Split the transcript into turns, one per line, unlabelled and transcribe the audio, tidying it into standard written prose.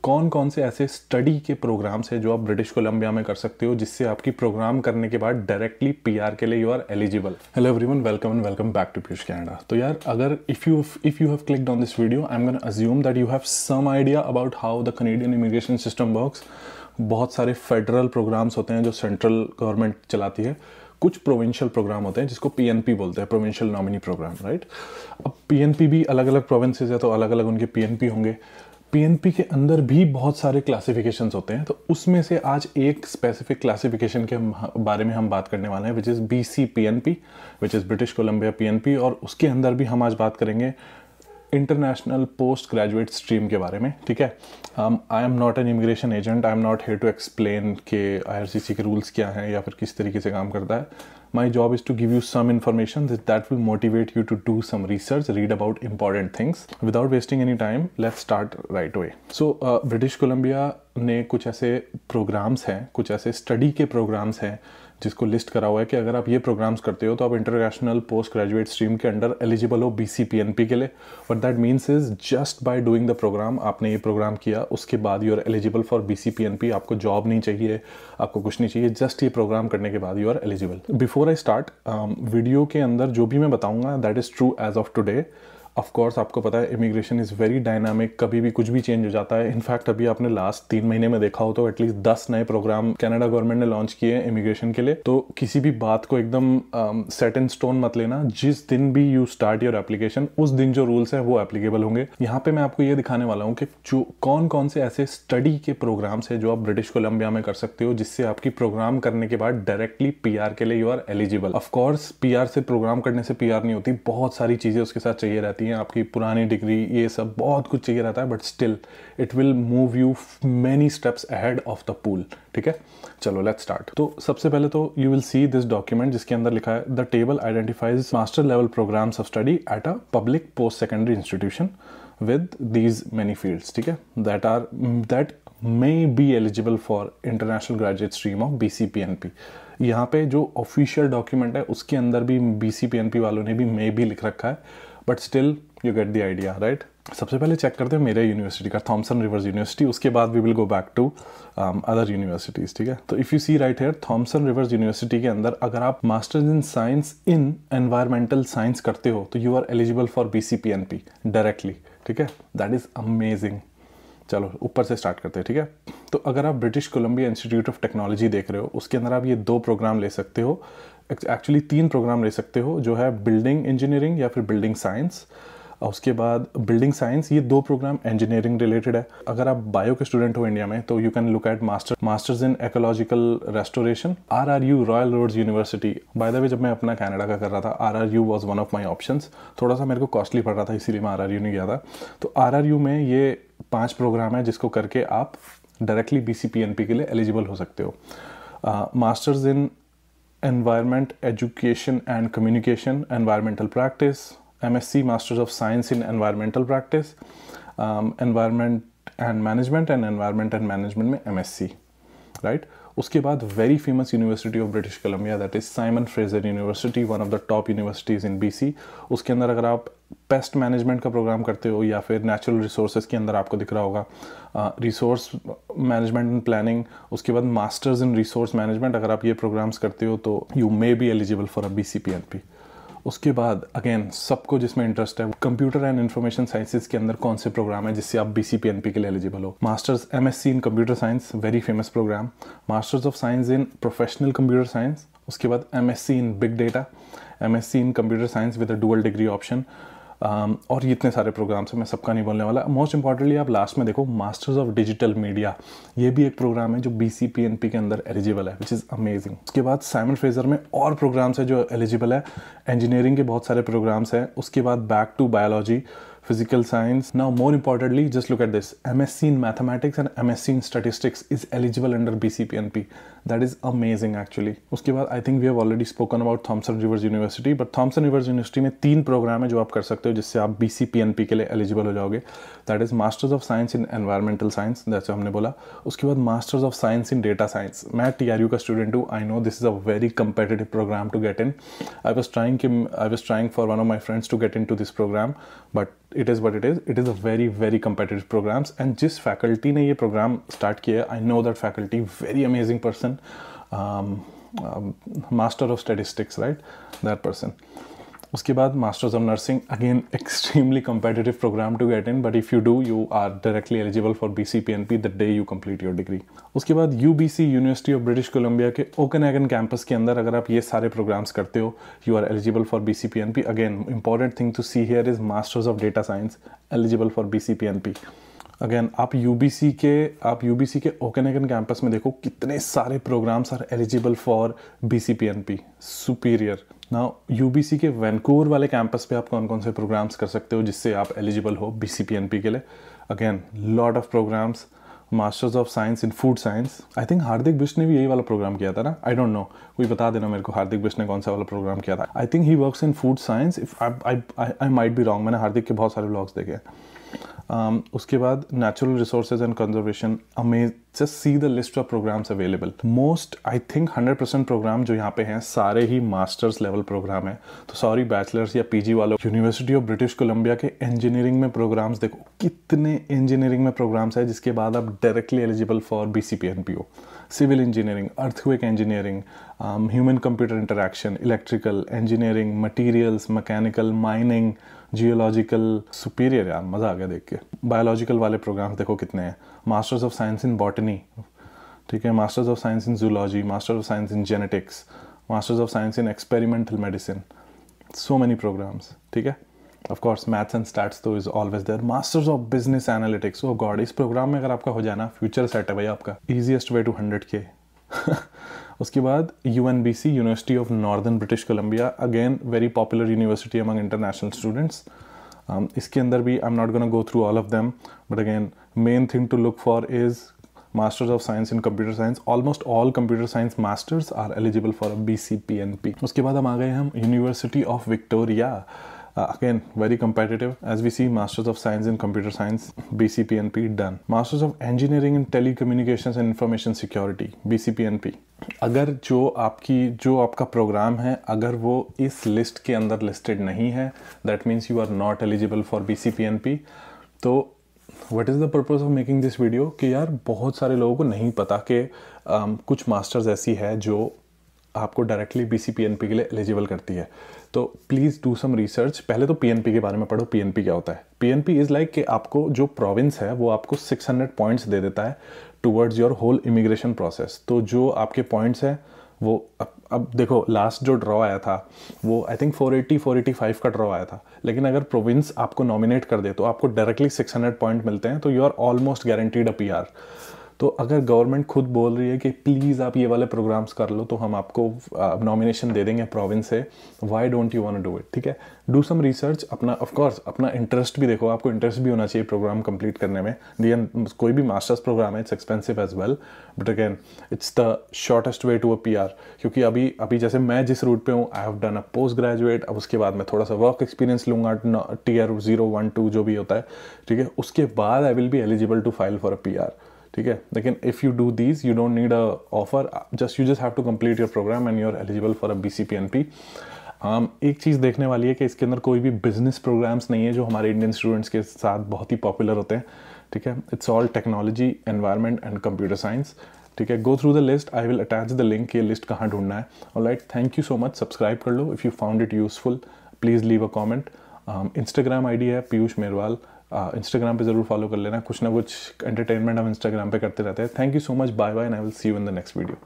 कौन कौन से ऐसे स्टडी के प्रोग्राम्स हैं जो आप ब्रिटिश कोलंबिया में कर सकते हो जिससे आपकी प्रोग्राम करने के बाद डायरेक्टली पीआर के लिए you are eligible. Hello everyone, welcome and welcome back to Piyush Canada. तो यार, अगर if you have clicked on this video, I am gonna assume that you have some idea about how the Canadian immigration system works. बहुत सारे federal programmes होते हैं जो central government चलाती है, कुछ प्रोविंशियल प्रोग्राम होते हैं जिसको पीएनपी बोलते हैं, प्रोविंशियल नॉमिनी प्रोग्राम, राइट। अब पीएनपी भी अलग अलग प्रोविंसेस है तो अलग अलग उनके पीएनपी होंगे। पीएनपी के अंदर भी बहुत सारे क्लासिफिकेशंस होते हैं, तो उसमें से आज एक स्पेसिफिक क्लासिफिकेशन के बारे में हम बात करने वाले हैं, which is BC PNP, which is British Columbia PNP. और उसके अंदर भी हम आज बात करेंगे इंटरनेशनल पोस्ट ग्रेजुएट स्ट्रीम के बारे में, ठीक है। I am not an immigration agent, I am not here to explain के आईआरसीसी के रूल्स क्या हैं या फिर किस तरीके से काम करता है। My job is to give you some information that will motivate you to do some research, read about important things. Without wasting any time, let's start right away. So British Columbia ने कुछ ऐसे programmes हैं, कुछ ऐसे study के programmes हैं जिसको list करा हुआ है कि अगर आप ये प्रोग्राम्स करते हो तो आप इंटरनेशनल पोस्ट ग्रेजुएट स्ट्रीम के अंडर एलिजिबल हो बीसीपीएनपी के लिए। What that means is just by doing the program, आपने ये प्रोग्राम किया उसके बाद you are eligible for BCPNP. आपको जॉब नहीं चाहिए, आपको कुछ नहीं चाहिए, जस्ट ये प्रोग्राम करने के बाद you are eligible. Before I start, video के अंदर जो भी मैं बताऊंगा that is true as of today. Of course आपको पता है इमिग्रेशन इज़ वेरी डायनामिक, कभी भी कुछ भी चेंज हो जाता है। इनफैक्ट अभी आपने लास्ट 3 महीने में देखा हो तो एटलीस्ट 10 नए प्रोग्राम कनाडा गवर्नमेंट ने लॉन्च किए हैं इमिग्रेशन के लिए। तो किसी भी बात को एकदम सेट इन स्टोन मत लेना। जिस दिन भी यू स्टार्ट योर एप्लीकेशन, उस दिन जो रूल्स हैं वो एप्लीकेबल होंगे। यहाँ पे मैं आपको ये दिखाने वाला हूँ कि जो कौन कौन से ऐसे स्टडी के प्रोग्राम्स हैं जो आप ब्रिटिश कोलंबिया में कर सकते हो जिससे आपकी प्रोग्राम करने के बाद डायरेक्टली पीआर के लिए you are eligible. Of course PR से प्रोग्राम करने से पीआर नहीं होती, बहुत सारी चीज़ें उसके साथ चाहिए रहती हैं, आपकी पुरानी डिग्री, ये सब बहुत कुछ चाहिए रहता है, but still it will move you many steps ahead of the pool, ठीक है। चलो लेट्स स्टार्ट। तो सबसे पहले तो you will see this document जिसके अंदर लिखा है the table identifies master level programs of study at a public post secondary institution with these many fields, ठीक है, that may be eligible for international graduate stream of BCPNP। यहाँ पे जो official document है उसके अंदर भी BCPNP वालों ने भी मे भी लिख रखा है, but still you get the idea, right. सबसे पहले चेक करते हैं मेरे यूनिवर्सिटी का, थॉमसन रिवर्स यूनिवर्सिटी, उसके बाद we will go back to other universities, ठीक है। तो if you see right here, Thompson Rivers University के अंदर अगर आप masters in science in environmental science करते हो तो you are eligible for BCPNP directly, ठीक है। That is amazing. चलो ऊपर से स्टार्ट करते हैं, ठीक है। तो अगर आप British Columbia institute of technology देख रहे हो, उसके अंदर आप ये 2 प्रोग्राम ले सकते हो, एक्चुअली 3 प्रोग्राम ले सकते हो, जो है बिल्डिंग इंजीनियरिंग या फिर बिल्डिंग साइंस। उसके बाद बिल्डिंग साइंस, ये 2 प्रोग्राम इंजीनियरिंग रिलेटेड है। अगर आप बायो के स्टूडेंट हो इंडिया में तो you can look at masters in ecological restoration, RRU, Royal Roads University. By the way, जब मैं अपना कनाडा का कर रहा था, RRU was one of my options. थोड़ा सा मेरे को कॉस्टली पड़ रहा था, इसीलिए मैं RRU नहीं गया था। तो RRU में ये 5 प्रोग्राम है जिसको करके आप डायरेक्टली BCPNP के लिए एलिजिबल हो सकते हो। Masters in environment education and communication, environmental practice, MSc masters of science in environmental practice, environment and management and environment and management में MSc, राइट। उसके बाद very famous university of British Colombia, that is Simon Fraser university, one of the top universities in BC। उसके अंदर अगर आप pest management का programme करते हो या फिर नेचुरल रिसोर्सेज के अंदर आपको दिख रहा होगा रिसोर्स मैनेजमेंट एंड प्लानिंग, उसके बाद मास्टर्स इन रिसोर्स मैनेजमेंट, अगर आप ये प्रोग्राम्स करते हो तो you may be eligible for a BCPNP। उसके बाद अगेन सबको जिसमें इंटरेस्ट है, कंप्यूटर एंड इन्फॉर्मेशन साइंसेज के अंदर कौन से प्रोग्राम है जिससे आप BCPNP के लिए एलिजिबल हो। Masters MSc in computer science, very famous program. Masters of science in professional computer science, उसके बाद MSc in big data, MSc in computer science with a dual degree option. और ये इतने सारे प्रोग्राम्स हैं, मैं सबका नहीं बोलने वाला। मोस्ट इंपॉर्टेंटली आप लास्ट में देखो मास्टर्स ऑफ डिजिटल मीडिया, ये भी एक प्रोग्राम है जो BCPNP के अंदर एलिजिबल है, विच इज़ अमेजिंग। उसके बाद साइमन फ्रेजर में और प्रोग्राम्स है जो एलिजिबल है, इंजीनियरिंग के बहुत सारे प्रोग्राम्स हैं। उसके बाद back to biology, physical science. Now more importantly, just look at this, MSc in mathematics and MSc in statistics is eligible under BCPNP. That is amazing actually. उसके बाद I think we have already spoken about Thomson Rivers University, but Thomson Rivers University में 3 programme है जो आप कर सकते हो जिससे आप BCPNP के लिए एलिजिबल हो जाओगे। That is Masters of Science in Environmental Science, जैसे हमने बोला। उसके बाद Masters of Science in Data Science। मैं TRU का स्टूडेंट हूँ, I know this is a very competitive program to get in. I was trying for one of my friends to get into this program, but it is what it is a very very competitive programs. And जिस faculty ने ये program start किया, I know that faculty, very amazing person, master of statistics, right, that person. उसके बाद masters of nursing, again extremely competitive program to get in, but if you do, you are directly eligible for BCPNP the day you complete your degree. उसके बाद UBC, University of British Columbia के Okanagan campus के अंदर अगर आप ये सारे programs करते हो, you are eligible for BCPNP. Again important thing to see here is masters of data science eligible for BCPNP. अगेन आप UBC के ओकनेगन कैंपस में देखो कितने सारे programs are eligible for BCPNP. Superior. Now UBC के वैंकूवर वाले campus पे आप कौन कौन से प्रोग्राम्स कर सकते हो जिससे आप एलिजिबल हो BCPNP के लिए? Again lot of programs. Masters of science in food science, I think Hardik Bisht ने भी यही वाला प्रोग्राम किया था ना, आई डोंट नो, कोई बता देना मेरे को हार्दिक बिष्ट ने कौन सा वाला प्रोग्राम किया था. I think he works in food science, if I might be wrong, मैंने हार्दिक के बहुत सारे व्लॉग्स देखे. उसके बाद natural resources and conservation, just see the list of programs available. Most I think 100% program जो यहाँ पे हैं सारे ही मास्टर्स लेवल प्रोग्राम है. तो सॉरी बैचलर्स या PG वालों, यूनिवर्सिटी ऑफ ब्रिटिश कोलंबिया के इंजीनियरिंग में प्रोग्राम्स देखो, कितने इंजीनियरिंग में प्रोग्राम्स है जिसके बाद आप डायरेक्टली एलिजिबल फॉर BCPNP हो. Civil engineering, earthquake engineering, human computer interaction, electrical engineering, materials, mechanical, mining, geological. Superior यार, मज़ा आ गया देख के. बायोलॉजिकल वाले प्रोग्राम्स देखो कितने हैं. Masters of science in botany, ठीक है, masters of science in zoology, masters of science in genetics, masters of science in experimental medicine. So many programs, ठीक है. Of course maths and stats तो is always there. Masters of business analytics, oh god, इस program में अगर आपका हो जाए ना, फ्यूचर सेट है भाई आपका. Easiest way to 100K. उसके बाद UNBC, university of northern British Columbia, again very popular university among international students. इसके अंदर भी I am not gonna go through all of them, but again main thing to look for is Masters of Science in Computer Science. Almost all computer science masters are eligible for a BCPNP. उसके बाद हम आ गए हम University of Victoria. Again, very competitive. As we see, Masters of Science in Computer Science, BCPNP done. Masters of Engineering in Telecommunications and Information Security, BCPNP. अगर जो आपका programme है, अगर वो इस लिस्ट के अंदर लिस्टेड नहीं है, that means you are not eligible for BCPNP. तो what is the purpose of making this video कि यार बहुत सारे लोगों को नहीं पता कि कुछ मास्टर्स ऐसी है जो आपको डायरेक्टली BCPNP के लिए एलिजिबल करती है. तो प्लीज़ डू सम रिसर्च. पहले तो PNP के बारे में पढ़ो. PNP क्या होता है? PNP इज़ लाइक कि आपको जो प्रोविंस है वो आपको 600 पॉइंट्स दे देता है towards your whole immigration process. तो जो आपके पॉइंट्स हैं वो अब देखो, लास्ट जो ड्रॉ आया था वो आई थिंक 480-485 का ड्रॉ आया था. लेकिन अगर प्रोविंस आपको नॉमिनेट कर दे तो आपको डायरेक्टली 600 पॉइंट मिलते हैं. तो you are almost guaranteed a PR. तो अगर गवर्नमेंट खुद बोल रही है कि प्लीज़ आप ये वाले प्रोग्राम्स कर लो तो हम आपको नॉमिनेशन दे देंगे प्रोविंस से, why don't you want to do it? ठीक है, डू सम रिसर्च. अपना ऑफ कोर्स अपना इंटरेस्ट भी देखो, आपको इंटरेस्ट भी होना चाहिए प्रोग्राम कंप्लीट करने में. कोई भी मास्टर्स प्रोग्राम है, it's expensive as well, but again it's the shortest way to a PR. क्योंकि अभी जैसे मैं जिस रूट पे हूँ, I have done a post graduate. अब उसके बाद मैं थोड़ा सा वर्क एक्सपीरियंस लूँगा, Tier 0, 1, 2 जो भी होता है, ठीक है. उसके बाद I will be eligible to file for a PR. ठीक है, लेकिन if you do these you don't need a offer, you just have to complete your program and you are eligible for a BCPNP. एक चीज़ देखने वाली है कि इसके अंदर कोई भी बिजनेस प्रोग्राम्स नहीं है जो हमारे इंडियन स्टूडेंट्स के साथ बहुत ही पॉपुलर होते हैं. ठीक है, it's all technology, environment and computer science. ठीक है, go through the list. I will attach the link, ये लिस्ट कहाँ ढूंढना है. Alright, thank you so much. Subscribe कर लो. If you found it useful please leave a comment. Instagram ID है Piyush मेरवाल. Instagram पे ज़रूर फॉलो कर लेना. कुछ ना कुछ एंटरटेनमेंट हम इंस्टाग्राम पे करते रहते हैं. Thank you so much. Bye bye and I will see you in the next video.